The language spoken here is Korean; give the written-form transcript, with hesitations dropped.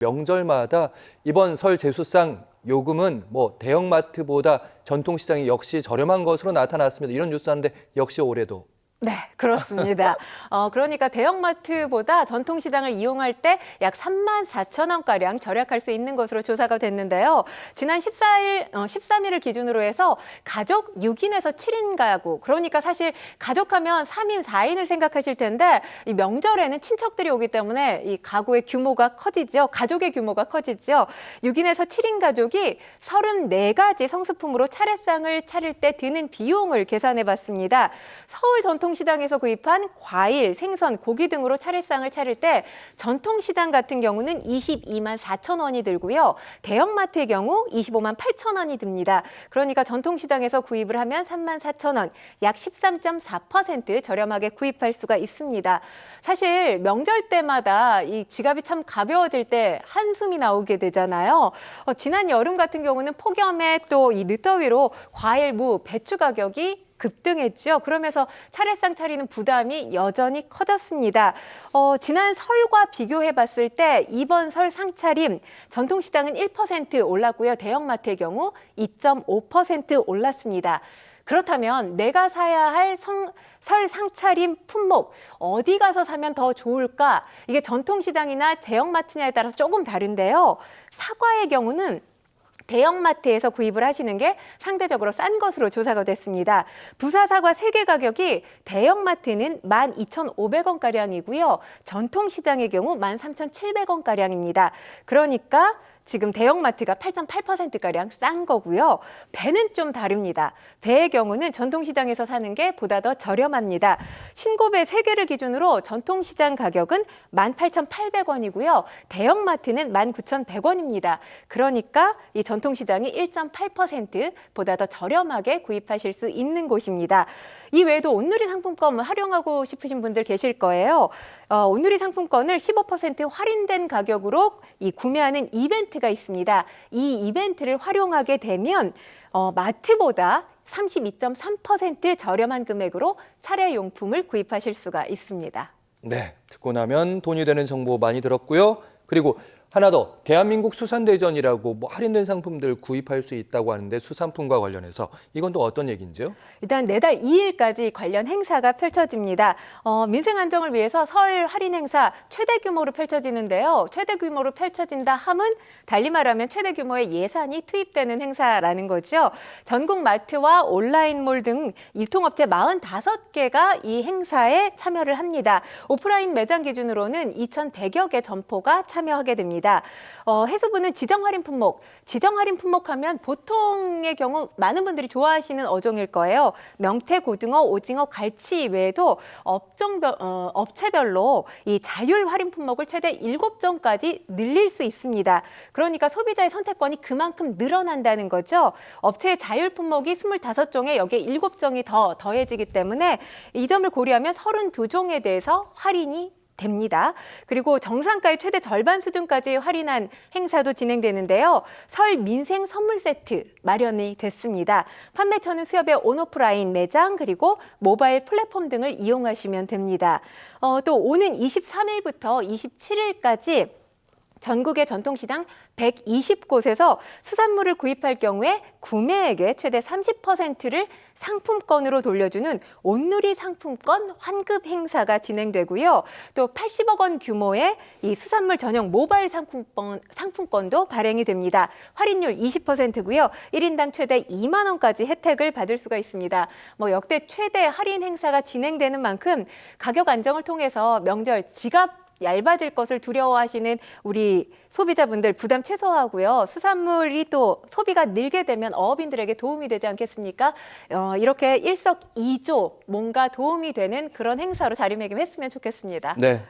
명절마다 이번 설 제수상 요금은 뭐 대형마트보다 전통시장이 역시 저렴한 것으로 나타났습니다. 이런 뉴스 하는데 역시 올해도. 네, 그렇습니다. 그러니까 대형마트보다 전통시장을 이용할 때 약 34,000원가량 절약할 수 있는 것으로 조사가 됐는데요. 지난 13일을 기준으로 해서 가족 6인에서 7인 가구, 그러니까 사실 가족하면 3인, 4인을 생각하실 텐데 이 명절에는 친척들이 오기 때문에 이 가구의 규모가 커지죠. 가족의 규모가 커지죠. 6인에서 7인 가족이 34가지 성수품으로 차례상을 차릴 때 드는 비용을 계산해 봤습니다. 서울 전통시장에서 구입한 과일, 생선, 고기 등으로 차례상을 차릴 때 전통시장 같은 경우는 22만 4천 원이 들고요. 대형마트의 경우 25만 8천 원이 듭니다. 그러니까 전통시장에서 구입을 하면 3만 4천 원, 약 13.4% 저렴하게 구입할 수가 있습니다. 사실 명절 때마다 이 지갑이 참 가벼워질 때 한숨이 나오게 되잖아요. 지난 여름 같은 경우는 폭염에 또 이 늦더위로 과일, 무, 배추 가격이 급등했죠. 그러면서 차례상 차리는 부담이 여전히 커졌습니다. 지난 설과 비교해 봤을 때 이번 설 상차림 전통시장은 1% 올랐고요. 대형마트의 경우 2.5% 올랐습니다. 그렇다면 내가 사야 할 설 상차림 품목 어디 가서 사면 더 좋을까? 이게 전통시장이나 대형마트냐에 따라서 조금 다른데요. 사과의 경우는 대형마트에서 구입을 하시는 게 상대적으로 싼 것으로 조사가 됐습니다. 부사 사과 3개 가격이 대형마트는 12,500원가량이고요. 전통시장의 경우 13,700원가량입니다. 그러니까 지금 대형마트가 8.8%가량 싼 거고요. 배는 좀 다릅니다. 배의 경우는 전통시장에서 사는 게 보다 더 저렴합니다. 신고배 3개를 기준으로 전통시장 가격은 18,800원이고요. 대형마트는 19,100원입니다. 그러니까 이 전통시장이 1.8%보다 더 저렴하게 구입하실 수 있는 곳입니다. 이 외에도 온누리 상품권 활용하고 싶으신 분들 계실 거예요. 온누리 상품권을 15% 할인된 가격으로 구매하는 이벤트가 있습니다. 이 이벤트를 활용하게 되면 마트보다 32.3% 저렴한 금액으로 차례용품을 구입하실 수가 있습니다. 네, 듣고 나면 돈이 되는 정보 많이 들었고요. 그리고 하나 더, 대한민국 수산대전이라고 뭐 할인된 상품들 구입할 수 있다고 하는데 수산품과 관련해서 이건 또 어떤 얘기인지요? 일단 내달 2일까지 관련 행사가 펼쳐집니다. 민생 안정을 위해서 설 할인 행사 최대 규모로 펼쳐지는데요. 최대 규모로 펼쳐진다 함은 달리 말하면 최대 규모의 예산이 투입되는 행사라는 거죠. 전국 마트와 온라인몰 등 유통업체 45개가 이 행사에 참여를 합니다. 오프라인 매장 기준으로는 2,100여 개 점포가 참여하게 됩니다. 해수부는 지정 할인 품목 하면 보통의 경우 많은 분들이 좋아하시는 어종일 거예요. 명태, 고등어, 오징어, 갈치 외에도 업체별로 이 자율 할인 품목을 최대 7종까지 늘릴 수 있습니다. 그러니까 소비자의 선택권이 그만큼 늘어난다는 거죠. 업체의 자율 품목이 25종에 여기에 7종이 더 더해지기 때문에 이 점을 고려하면 32종에 대해서 할인이 됩니다. 그리고 정상가의 최대 절반 수준까지 할인한 행사도 진행되는데요. 설 민생 선물 세트 마련이 됐습니다. 판매처는 수협의 온오프라인 매장 그리고 모바일 플랫폼 등을 이용하시면 됩니다. 또 오는 23일부터 27일까지 전국의 전통시장 120곳에서 수산물을 구입할 경우에 구매액의 최대 30%를 상품권으로 돌려주는 온누리 상품권 환급 행사가 진행되고요. 또 80억 원 규모의 이 수산물 전용 모바일 상품권도 발행이 됩니다. 할인율 20%고요. 1인당 최대 2만 원까지 혜택을 받을 수가 있습니다. 역대 최대 할인 행사가 진행되는 만큼 가격 안정을 통해서 명절 지갑 얇아질 것을 두려워하시는 우리 소비자분들 부담 최소화하고요. 수산물이 또 소비가 늘게 되면 어업인들에게 도움이 되지 않겠습니까? 이렇게 일석이조 뭔가 도움이 되는 그런 행사로 자리매김했으면 좋겠습니다. 네.